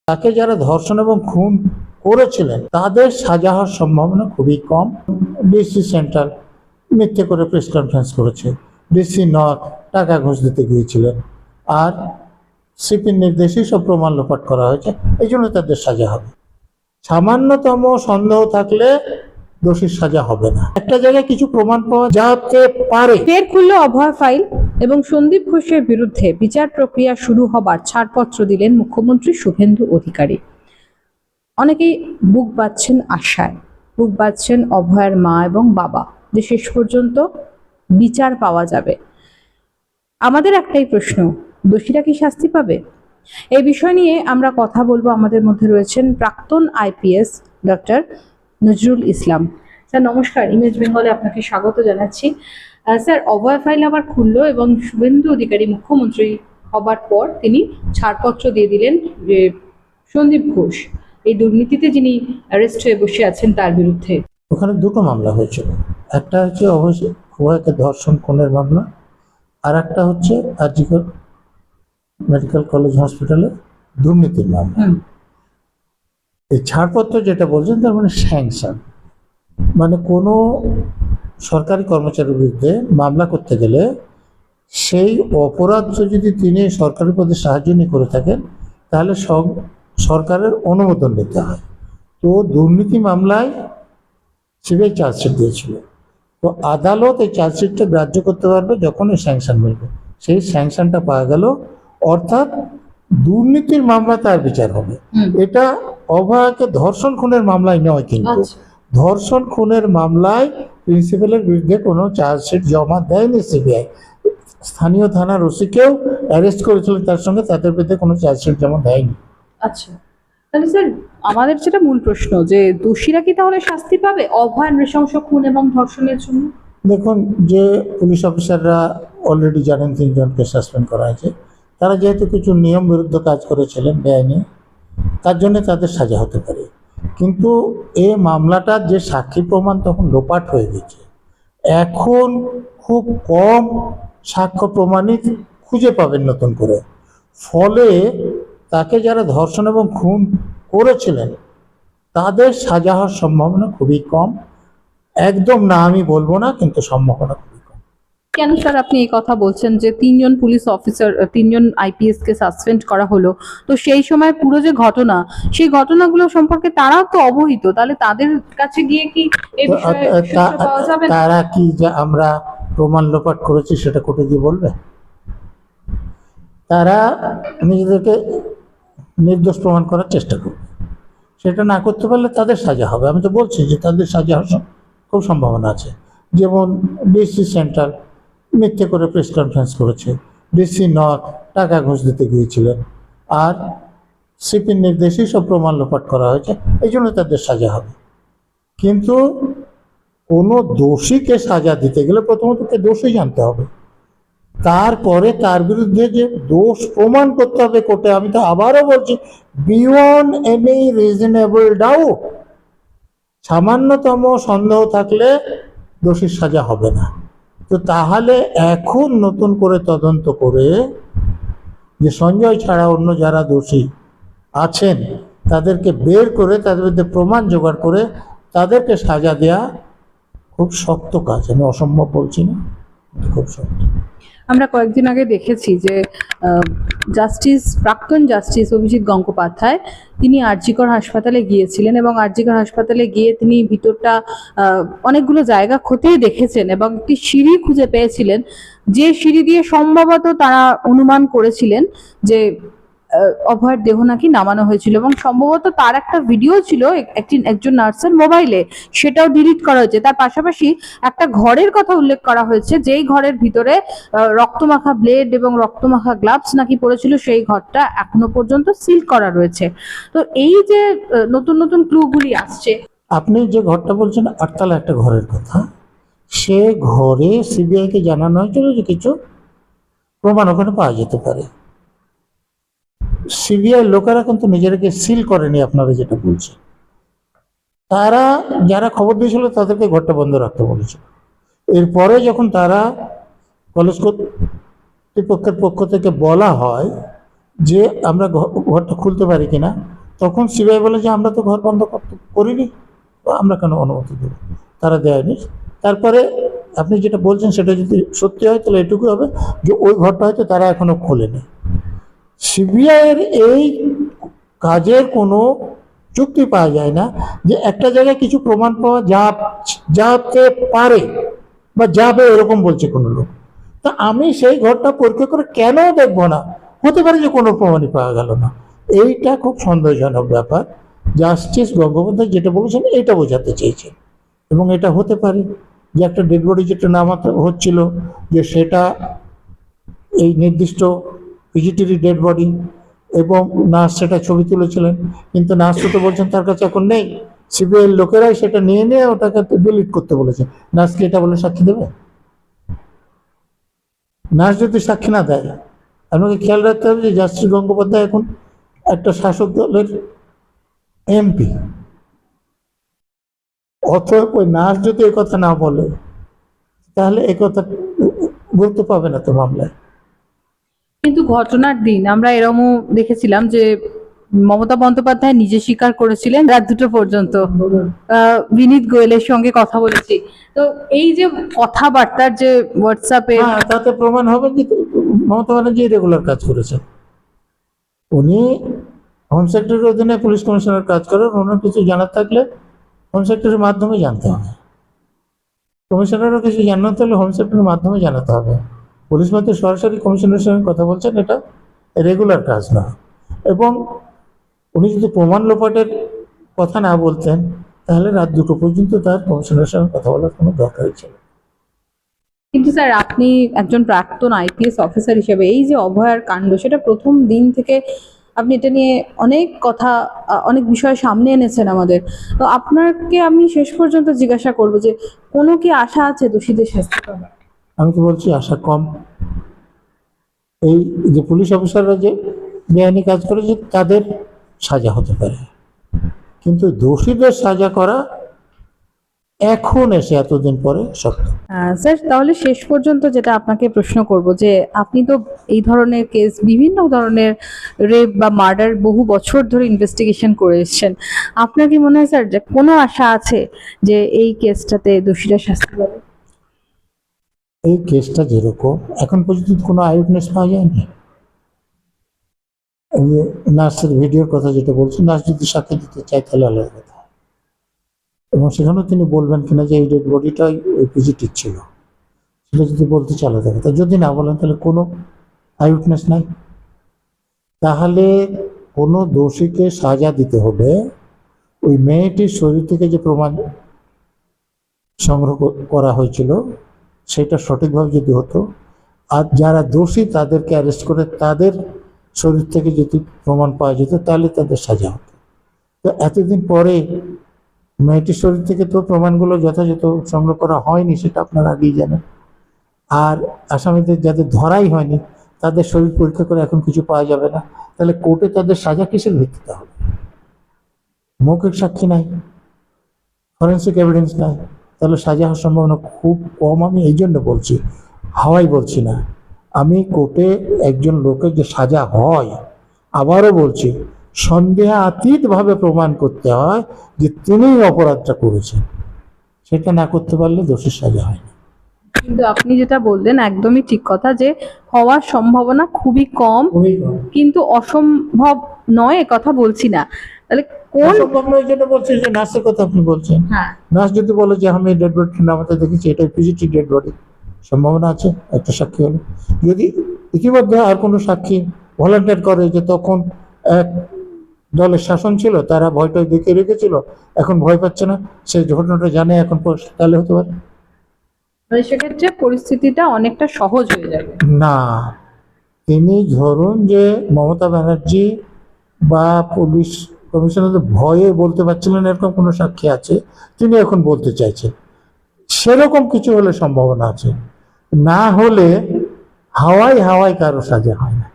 তাকে যারা ধর্ষণ এবং খুন করেছিলেন তাদের সাজা হওয়ার সম্ভাবনা খুবই কম। ডিসি সেন্ট্রাল মিথ্যে করে প্রেস কনফারেন্স করেছে, ডিসি নর্থ টাকা ঘুষ দিতে গিয়েছিলেন, আর সিপির নির্দেশেই সব প্রমাণ লোপাট করা হয়েছে, এই জন্য তাদের সাজা হবে। সামান্যতম সন্দেহ থাকলে দোষীর সাজা হবে না। একটা জায়গায় কিছু প্রমাণ পাওয়া যেতে পারে। ফের খুলল অভয় ফাইল এবং সন্দীপ ঘোষের বিরুদ্ধে বিচার প্রক্রিয়া শুরু হবার ছাড়পত্র দিলেন মুখ্যমন্ত্রী শুভেন্দু অধিকারী। অনেকেই বুক বাঁধছেন আশায়, বুক বাঁধছেন অভয়ের মা এবং বাবা যে শেষ পর্যন্ত বিচার পাওয়া যাবে। আমাদের একটাই প্রশ্ন, দোষীরা কি শাস্তি পাবে? এই বিষয় নিয়ে আমরা কথা বলবো। আমাদের মধ্যে রয়েছেন প্রাক্তন IPS doctor Nazrul Islam. Sir নমস্কার, ইমেজ বেঙ্গলে আপনাকে স্বাগত জানাচ্ছি। স্যার, অভয় ফাইল আবার খুললো এবং শুভেন্দু অধিকারী মুখ্যমন্ত্রী হবার পর তিনি ছাড়পত্র দিয়ে দিলেন যে সন্দীপ ঘোষ এই দুর্নীতিতে যিনি অ্যারেস্ট হয়ে বসে আছেন তার বিরুদ্ধে। ওখানে দুটো মামলা হয়েছিল, একটা হচ্ছে অভয়কে ধর্ষণ খুনের মামলা, আর একটা হচ্ছে আরজিকর মেডিকেল কলেজ হসপিটালে দুর্নীতির মামলা। এই ছাড়পত্র যেটা বলছেন তার মানে স্যাংশন, মানে কোনো সরকারি কর্মচারীর বিরুদ্ধে মামলা করতে গেলে সেই অপরাধ যদি তিনি সরকারি পদে সাহায্য নিয়ে করে থাকেন তাহলে সরকারের অনুমোদন নিতে হয়। তো দুর্নীতি মামলায় সিবিআই চার্জশিট দিয়েছিল, তো আদালত এই চার্জশিটটা গ্রাহ্য করতে পারবে যখন এই স্যাংশন মিলবে। সেই স্যাংশনটা পাওয়া গেল, অর্থাৎ দুর্নীতির মামলা তার বিচার হবে। এটা অভয়কে ধর্ষণ খুনের মামলায় নয়, কিন্তু ধর্ষণ খুনের মামলায় প্রিন্সিপালের বিরুদ্ধে কোনো চার্জশিট জমা দেয়নি সিবিআই। স্থানীয় থানার ওসিকেও অ্যারেস্ট করেছিলেন তার সঙ্গে, তাদের বিরুদ্ধে কোনো চার্জশিট জমা দেয়নি। আচ্ছা, তাহলে স্যার আমাদের যেটা মূল প্রশ্ন যে দোষীরা কি তাহলে শাস্তি পাবে অভয় নৃশংস খুন এবং ধর্ষণের জন্য? দেখুন, যে পুলিশ অফিসাররা অলরেডি জানেন 3 জনকে সাসপেন্ড করা হয়েছে, তারা যেহেতু কিছু নিয়ম বিরুদ্ধ কাজ করেছিলেন বেআইনি, তার জন্য তাদের সাজা হতে পারে। কিন্তু এই মামলাটার যে সাক্ষী প্রমাণ তখন লোপাট হয়ে গেছে, এখন খুব কম সাক্ষ্য প্রমাণই খুঁজে পাবেন নতুন করে। ফলে তাকে যারা ধর্ষণ এবং খুন করেছিলেন তাদের সাজা হওয়ার সম্ভাবনা খুবই কম। একদম না আমি বলবো না, কিন্তু সম্ভাবনা খুবই কম। কেন স্যার আপনি এই কথা বলছেন যে 3 জন পুলিশ অফিসার, 3 জন আইপিএস কে সাসপেন্ড করা হলো, তো সেই সময় পুরো যে ঘটনা, সেই ঘটনাগুলো সম্পর্কে তারাও তো অবহিত, তাহলে তাদের কাছে গিয়ে কি এই বিষয়ে সূত্র পাওয়া যাবে? তারা কি যে আমরা প্রমাণ লোপাট করেছি সেটা কোর্টে গিয়ে বলবে? তারা নিজেদেরকে নির্দোষ প্রমাণ করার চেষ্টা করবে, সেটা না করতে পারলে তাদের সাজা হবে। আমি তো বলছি যে তাদের সাজা হওয়ার খুব সম্ভাবনা আছে। যেমন ডিসি সেন্ট্রাল মিথ্যে করে প্রেস কনফারেন্স করেছে, ডিসি নর্থ টাকা ঘুষ দিতে গিয়েছিলেন, আর সিপির নির্দেশেই সব প্রমাণ লোপাট করা হয়েছে, এই জন্য তাদের সাজা হবে। কিন্তু কোনো দোষীকে সাজা দিতে গেলে প্রথমত দোষী জানতে হবে, তারপরে তার বিরুদ্ধে যে দোষ প্রমাণ করতে হবে কোর্টে। আমি তো আবারও বলছি, বিয়ন্ড এনি রিজনেবল ডাউট, সামান্যতম সন্দেহ থাকলে দোষীর সাজা হবে না। তো তাহলে এখন নতুন করে তদন্ত করে যে সঞ্জয় ছাড়া অন্য যারা দোষী আছেন তাদেরকে বের করে তাদের বিরুদ্ধে প্রমাণ জোগাড় করে তাদেরকে সাজা দেয়া খুব শক্ত কাজ। আমি অসম্ভব বলছি না, খুব শক্ত। আমরা কয়েকদিন আগে দেখেছি যে প্রাক্তন জাস্টিস অভিজিৎ গঙ্গোপাধ্যায় তিনি আরজিকর হাসপাতালে গিয়েছিলেন এবং আরজিকর হাসপাতালে গিয়ে তিনি ভিতরটা অনেকগুলো জায়গা খতিয়ে দেখেছেন এবং একটি সিঁড়ি খুঁজে পেয়েছিলেন, যে সিঁড়ি দিয়ে সম্ভবত তারা অনুমান করেছিলেন যে অভয়ের দেহ নাকি নামানো হয়েছিল, এবং সম্ভবত তার একটা ভিডিও ছিল একজন নার্সের মোবাইলে, সেটাও ডিলিট করা হয়েছে। তার পাশাপাশি একটা ঘরের কথা উল্লেখ করা হয়েছে, যেই ঘরের ভিতরে রক্তমাখা ব্লেড এবং রক্তমাখা গ্লাভস নাকি পড়েছিল, সেই ঘরটা এখনো পর্যন্ত সিল করা রয়েছে। তো এই যে নতুন নতুন ক্লুগুলি আসছে। আপনি যে ঘরটা বলছেন 8তলা একটা ঘরের কথা, সে ঘরে সিবিআইকে জানানো হয়েছিল যে কিছু প্রমাণ ওখানে পাওয়া যেতে পারে। সিবিআই লোকেরা কিন্তু নিজেদেরকে সিল করেনি, আপনারা যেটা বলছেন। তারা যারা খবর দিয়েছিল তাদেরকে ঘরটা বন্ধ রাখতে বলেছিল। এরপরে যখন তারা কলেজ কর্তৃপক্ষের পক্ষ থেকে বলা হয় যে আমরা ঘরটা খুলতে পারি কিনা, তখন সিবিআই বলে যে আমরা তো ঘর বন্ধ করিনি, তো আমরা কেন অনুমতি দেব, তারা দেয়নি। তারপরে আপনি যেটা বলছেন সেটা যদি সত্যি হয় তাহলে এটুকু হবে যে ওই ঘরটা হয়তো তারা এখনো খোলেনি। সিবিআইয়ের এই কাজের কোনো যুক্তি পাওয়া যায় না যে একটা জায়গায় কিছু প্রমাণ পাওয়া যাতে পারে বা যাবে এরকম বলছে কোনো লোক। তা আমি সেই ঘরটা পরীক্ষা করে কেন দেখবো না? হতে পারে যে কোনো প্রমাণই পাওয়া গেল না। এইটা খুব সন্দেহজনক ব্যাপার। জাস্টিস গঙ্গোপাধ্যায় যেটা বলেছেন এটা বোঝাতে চেয়েছেন, এবং এটা হতে পারে যে একটা ডেড বডি যেটা নামাতে হচ্ছিল যে সেটা এই নির্দিষ্ট পিজিটির ডেড বডি, এবং নার্স সেটা ছবি তুলেছিলেন, কিন্তু নার্স তো বলছেন তার কাছে এখন নেই। সিবিআই লোকেরাই সেটা নিয়ে নিয়ে ওটাকে ডিলিট করতে বলেছে। নার্সকে এটা বলে সাক্ষী দেবে? নার্স যদি সাক্ষী না দেয়, আপনাকে খেয়াল রাখতে হবে যে জাস্টিস গঙ্গোপাধ্যায় এখন একটা শাসক দলের এমপি, অতএব ওই নার্স যদি এ কথা না বলে তাহলে এ কথা গুরুত্ব পাবে না তো মামলায়। কিন্তু ঘটনার দিন আমরা এরকমও দেখেছিলাম যে মমতা বন্দ্যোপাধ্যায় নিজে স্বীকার করেছিলেন রাত 2টো পর্যন্ত বিনীত গোয়েলের সঙ্গে কথা বলেছি। তো এই যে কথাবার্তার যে হোয়াটসঅ্যাপে, হ্যাঁ, তাতে প্রমাণ হবে যে মমতা ব্যানার্জি রেগুলার কাজ করেছেন। উনি হোম সেক্রেটারির অধীনে পুলিশ কমিশনার কাজ করেন, ওনার কিছু জানার থাকলে হোম সেক্রেটারির মাধ্যমে জানতে হবে। কমিশনারও কিছু জানাতে হলে হোম সেক্রেটারির মাধ্যমে জানাতে হবে। পুলিশ মন্ত্রী সরাসরি কমিশনারের সঙ্গে কথা বলছেন, এটা রেগুলার কাজ না। এবং উনি যদি প্রমাণ লোপাটের কথা না বলতেন তাহলে রাত 2টো পর্যন্ত তার কমিশনারের সঙ্গে কথা বলার কোনো দরকারই ছিল না। কিন্তু স্যার আপনি একজন প্রাক্তন আইপিএস অফিসার হিসেবে এই যে অভয়ার কাণ্ড, সেটা প্রথম দিন থেকে আপনি এটা নিয়ে অনেক কথা, অনেক বিষয় সামনে এনেছেন আমাদের। তো আপনাকে আমি শেষ পর্যন্ত জিজ্ঞাসা করবো যে কোনো কি আশা আছে দোষীদের শাস্তি পাওয়ার? আমি তো বলছি আশা কম। এই যে পুলিশ অফিসাররা যে বেআইনি কাজ করেছে তাদের সাজা হতে পারে, কিন্তু দোষীদের সাজা করা এখন এসে এতদিন পরে শক্ত। স্যার তাহলে শেষ পর্যন্ত যেটা আপনাকে প্রশ্ন করব যে আপনি তো এই ধরনের কেস, বিভিন্ন ধরনের রেপ বা মার্ডার বহু বছর ধরে ইনভেস্টিগেশন করে এসেছেন, আপনার কি মনে হয় স্যার যে কোনো আশা আছে যে এই কেসটাতে দোষীরা শাস্তি পাবে? এই কেসটা যেরকম এখন পর্যন্ত কোনো আই উইটনেস পাওয়া যায়নি। এই যে নার্সের ভিডিওর কথা যেটা বলছেন, নার্স যদি সাক্ষী দিতে চায় তাহলে আলাদা কথা, এবং সেখানেও তিনি বলবেন কিনা যে এই ডেড বডিটাই ওই পিজিটির ছিল, সেটা যদি বলতে চায় আলাদা কথা। যদি না বলেন তাহলে কোনো আই উইটনেস নাই। তাহলে কোনো দোষীকে সাজা দিতে হলে ওই মেয়েটির শরীর থেকে যে প্রমাণ সংগ্রহ করা হয়েছিল সেটা সঠিকভাবে যদি হতো, আর যারা দোষী তাদেরকে অ্যারেস্ট করে তাদের শরীর থেকে যদি প্রমাণ পাওয়া যেত তাহলে তাদের সাজা হতো। তো এতদিন পরে মেয়েটির শরীর থেকে তো প্রমাণগুলো যথাযথ সংগ্রহ করা হয়নি, সেটা আপনারা আগেই জানেন। আর আসামিদের যাদের ধরাই হয়নি তাদের শরীর পরীক্ষা করে এখন কিছু পাওয়া যাবে না, তাহলে কোর্টে তাদের সাজা কিসের ভিত্তিতে হবে? মৌখিক সাক্ষী নাই, ফরেন্সিক এভিডেন্স নাই, তাহলে সাজা হওয়ার সম্ভাবনা খুব কম। আমি এই জন্য বলছি, হাওয়াই বলছি না। আমি কোর্টে একজন লোকের যে সাজা হয়, আবারও বলছি, সন্দেহাতীতভাবে প্রমাণ করতে হয় যে তিনিই অপরাধটা করেছেন। সেটা না করতে পারলে দোষীর সাজা হয় না। কিন্তু আপনি যেটা বললেন একদমই ঠিক কথা যে হওয়ার সম্ভাবনা খুবই কম, কিন্তু অসম্ভব নয় এ কথা বলছি না। তাহলে কোন জন্য বলছি যে নার্সের কথা আপনি বলছেন, হ্যাঁ নার্স যদি বলে যে আমি ডেড বডি নামাতে দেখেছি, এটা পিজিটি ডেড বডি, সম্ভাবনা আছে একটা সাক্ষী হলো। যদি ইতিমধ্যে আর কোনো সাক্ষী ভলান্টিয়ার করে যে তখন এক দলের শাসন ছিল, তারা ভয়টা দেখে রেখেছিল, এখন ভয় পাচ্ছে না, সেই ঘটনাটা জানে এখন, তাহলে হতে পারে মানে সেক্ষেত্রে পরিস্থিতিটা অনেকটা সহজ হয়ে যাবে। না। তিনি ধরুন যে মমতা ব্যানার্জি বা পুলিশ কমিশনার ভয়ে বলতে পারছিলেন এরকম কোনো সাক্ষী আছে, তিনি এখন বলতে চাইছেন, সেরকম কিছু হলে সম্ভাবনা আছে। না হলে হাওয়ায় হাওয়ায় কারো সাজা হয় না।